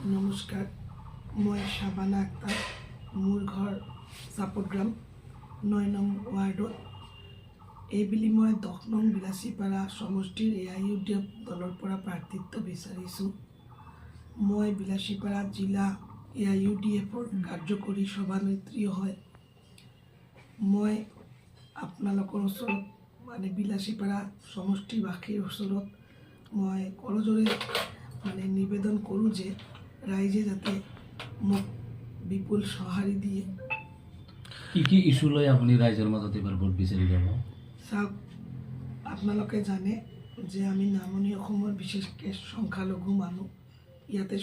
নমস্কাৰ, মই শাবানা আক্তাৰ। মোৰ ঘৰ চাপটগ্ৰাম ৯ নং ৱাৰ্ডত। এইবুলি মই ১০ নং বিলাসীপাৰা সমষ্টিৰ AIUDF দলৰ পৰা প্ৰাৰ্থিত্ব বিচাৰিছোঁ। মই বিলাসীপাৰা জিলা AIUDFৰ কাৰ্যকৰী সভানেত্ৰী হয়। মই আপোনালোকৰ ওচৰত বিলাসীপাৰা সমষ্টিবাসীৰ ওচৰত মই কৰজোৰে নিবেদন কৰোঁ যে ৰাইজে যাতে মোক বিপুল সঁহাৰি দিয়ে। কি ইস্যু লৈ আপুনি ৰাইজৰ মাজত এবাৰ ভোট বিচাৰি যাব? চাওক, আপোনালোকে জানে যে আমি নামনি অসমৰ বিশেষকৈ সংখ্যালঘু মানুহ। ইয়াতে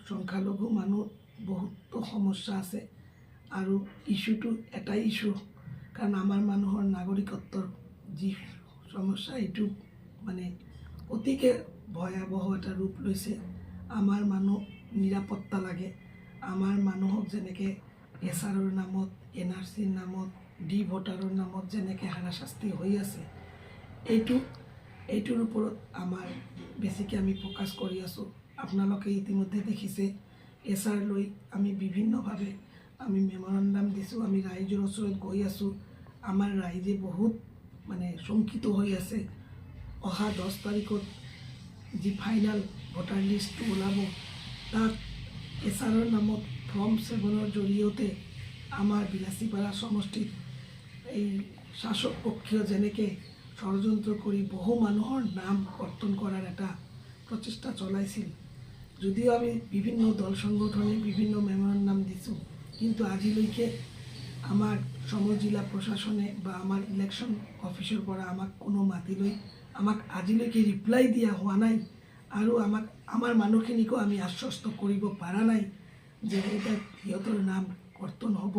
সংখ্যালঘু মানুহ বহুতো সমস্যা আছে আৰু ইস্যুটো এটাই ইস্যু, কাৰণ আমাৰ মানুহৰ নাগৰিকত্বৰ যি সমস্যা এইটো অতিকে ভয়াৱহ এটা ৰূপ লৈছে। আমাৰ মানুহ নিৰাপত্তা লাগে। আমাৰ মানুহক যেনেকৈ SRৰ নামত, NRCৰ নামত, ভোটাৰৰ নামত যেনেকৈ হাৰাশাস্তি হৈ আছে, এইটোৰ ওপৰত আমাৰ বেছিকৈ আমি ফ'কাছ কৰি আছোঁ। আপোনালোকে ইতিমধ্যে দেখিছে SR লৈ আমি বিভিন্নভাৱে আমি মেমৰেণ্ডাম দিছোঁ। আমি ৰাইজৰ ওচৰত গৈ আছোঁ। আমাৰ ৰাইজে বহুত শংকিত হৈ আছে। অহা 10 তাৰিখত যি ফাইনেল ভোটাৰ লিষ্টটো ওলাব, তাত SRৰ নামত ফৰ্ম 7ৰ জৰিয়তে আমাৰ বিলাসীপাৰা সমষ্টিত এই শাসক পক্ষীয় যেনেকৈ ষড়যন্ত্ৰ কৰি বহু মানুহৰ নাম কৰ্তন কৰাৰ এটা প্ৰচেষ্টা চলাইছিল। যদিও আমি বিভিন্ন দল সংগঠনে বিভিন্ন মেমৰেণ্ডাম দিছোঁ, কিন্তু আজিলৈকে আমাৰ সমজিলা প্ৰশাসনে বা আমাৰ ইলেকশ্যন অফিচৰ পৰা আমাক কোনো মাতি লৈ আমাক আজিলৈকে ৰিপ্লাই দিয়া হোৱা নাই। আৰু আমাৰ মানুহখিনিকো আমি আশ্বস্ত কৰিব পৰা নাই যে এতিয়া সিহঁতৰ নাম কৰ্তন হ'ব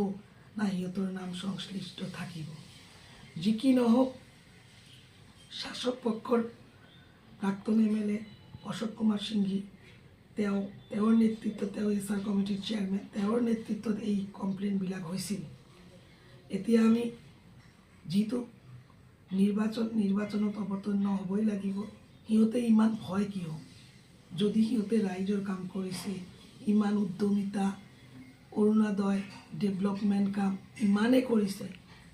না সিহঁতৰ নাম সংশ্লিষ্ট থাকিব। যি কি নহওক, শাসক পক্ষৰ প্ৰাক্তন MLA অশোক কুমাৰ সিংঘি, তেওঁৰ নেতৃত্বত, তেওঁ SR কমিটিৰ চেয়াৰমেন, তেওঁৰ নেতৃত্বত এই কমপ্লেইনবিলাক হৈছিল। এতিয়া আমি যিটো নিৰ্বাচনত অৱতীৰ্ণ হ'বই লাগিব। সিহঁতে ইমান ভয় কিয়? যদি সিহঁতে ৰাইজৰ কাম কৰিছে, ইমান উদ্যমিতা, অৰুণোদয় ডেভেলপমেণ্ট কাম ইমানেই কৰিছে,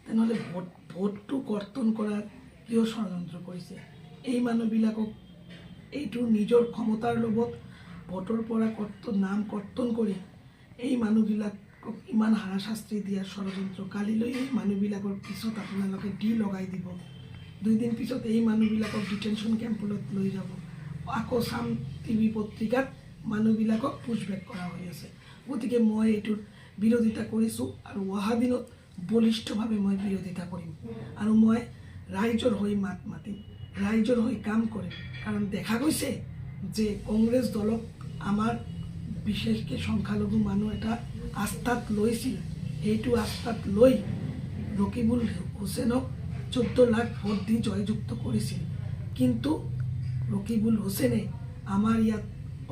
তেনেহ'লে ভোটটো কৰ্তন কৰাৰ কিয় ষড়যন্ত্ৰ কৰিছে? এই মানুহবিলাকক এইটো নিজৰ ক্ষমতাৰ লগত ভোটৰ পৰা নাম কৰ্তন কৰি এই মানুহবিলাকক ইমান হাৰাশাস্তি দিয়াৰ ষড়যন্ত্ৰ। কালিলৈ এই মানুহবিলাকৰ পিছত আপোনালোকে লগাই দিব। 2 দিন পিছত এই মানুহবিলাকক ডিটেনশ্যন কেম্পলৈ লৈ যাব। আকৌ চাম TV পত্ৰিকাত মানুহবিলাকক পুছবেক কৰা হৈ আছে। গতিকে মই এইটোৰ বিৰোধিতা কৰিছোঁ আৰু অহা দিনত বলিষ্ঠভাৱে মই বিৰোধিতা কৰিম। আৰু মই ৰাইজৰ হৈ মাত মাতিম, ৰাইজৰ হৈ কাম কৰিম। কাৰণ দেখা গৈছে যে কংগ্ৰেছ দলক আমাৰ বিশেষকৈ সংখ্যালঘু মানুহ এটা আস্থাত লৈছিল। সেইটো আস্থাত লৈ ৰকিবুল হুছেইনক 14 লাখ ভোট দি জয়যুক্ত কৰিছিল। কিন্তু ৰকিবুল হুছেইনে আমাৰ ইয়াত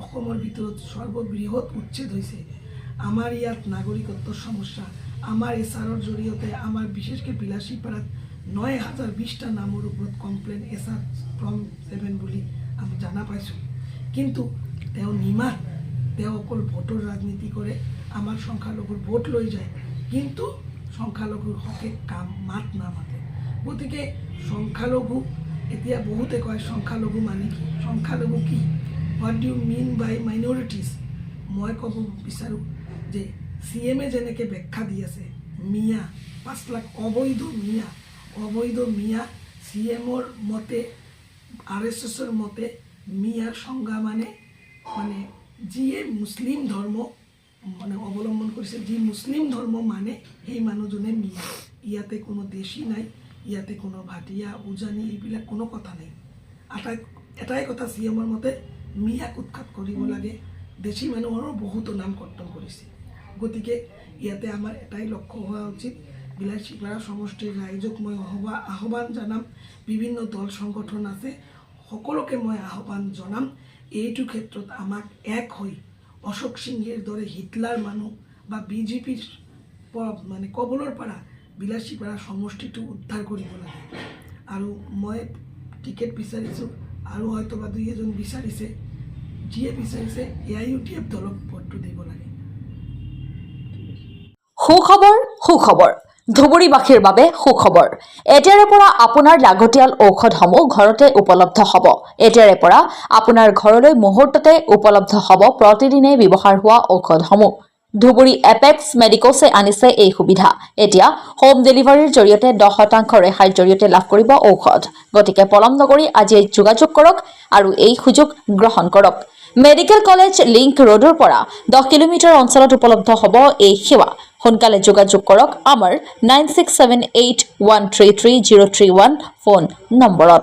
অসমৰ ভিতৰত সৰ্ববৃহৎ উচ্ছেদ হৈছে। আমাৰ ইয়াত নাগৰিকত্বৰ সমস্যা, আমাৰ SRৰ জৰিয়তে আমাৰ বিশেষকৈ বিলাসীপাৰাত 9020টা নামৰ ওপৰত কমপ্লেইন SR ফৰ্ম 7 বুলি আমি জানা পাইছোঁ। কিন্তু তেওঁ তেওঁ অকল ভোটৰ ৰাজনীতি কৰে, আমাৰ সংখ্যালঘুৰ ভোট লৈ যায়, কিন্তু সংখ্যালঘুৰ হকে মাত নামাতে। গতিকে সংখ্যালঘু, এতিয়া বহুতে কয় সংখ্যালঘু মানে কি? সংখ্যালঘু কি? What do you mean by minorities? মই ক'ব বিচাৰোঁ যে CMে যেনেকৈ ব্যাখ্যা দি আছে, মিয়া 5 লাখ অবৈধ মিয়া CMৰ মতে, RSSৰ মতে মিয়াৰ সংজ্ঞা মানে যিয়ে মুছলিম ধৰ্ম অৱলম্বন কৰিছে, যি মুছলিম ধৰ্ম মানে সেই মানুহজনে মিয়া। ইয়াতে কোনো দেশী নাই, ইয়াতে কোনো ভাটিয়া উজানি এইবিলাক কোনো কথা নাই। এটাই কথা, CMৰ মতে মিয়াক উৎখাত কৰিব লাগে। দেশী মানুহৰো বহুতো নাম কৰ্তন কৰিছে। গতিকে ইয়াতে আমাৰ এটাই লক্ষ্য হোৱা উচিত। বিলাসীপাৰা সমষ্টিৰ ৰাইজক মই আহ্বান জনাম, বিভিন্ন দল সংগঠন আছে, সকলোকে মই আহ্বান জনাম, এইটো ক্ষেত্ৰত আমাক এক হৈ অশোক সিংঘিৰ দৰে হিটলাৰ মানুহ বা BJPৰ কবলৰ পৰা বিলাসীপাৰা সমষ্টিটো উদ্ধাৰ কৰিব লাগে। আৰু মই টিকেট বিচাৰিছোঁ, আৰু হয়তো বা 2 এজন বিচাৰিছে। যিয়ে বিচাৰিছে AIUDF দলক ভোটটো দিব লাগে। সুখবৰ ধুবুৰীবাসীৰ বাবে সুখবৰ। এতিয়াৰে পৰা আপোনাৰ লাগতিয়াল ঔষধসমূহ ঘৰতে উপলব্ধ হ'ব। এতিয়াৰে পৰা আপোনাৰ ঘৰলৈ মুহূৰ্ততে উপলব্ধ হ'ব প্ৰতিদিনে ব্যৱহাৰ হোৱা ঔষধসমূহ। ধুবুৰী এপেক্স মেডিকোছে আনিছে এই সুবিধা। এতিয়া হোম ডেলিভাৰীৰ জৰিয়তে 10% ৰেহাইৰ জৰিয়তে লাভ কৰিব ঔষধ। গতিকে পলম নকৰি আজিয়ে যোগাযোগ কৰক আৰু এই সুযোগ গ্ৰহণ কৰক। মেডিকেল কলেজ লিংক ৰোডৰ পৰা 10 কিলোমিটাৰ অঞ্চলত উপলব্ধ হ'ব এই সেৱা। সোনকালে যোগাযোগ কৰক আমাৰ 9678133031 ফোন নম্বৰত।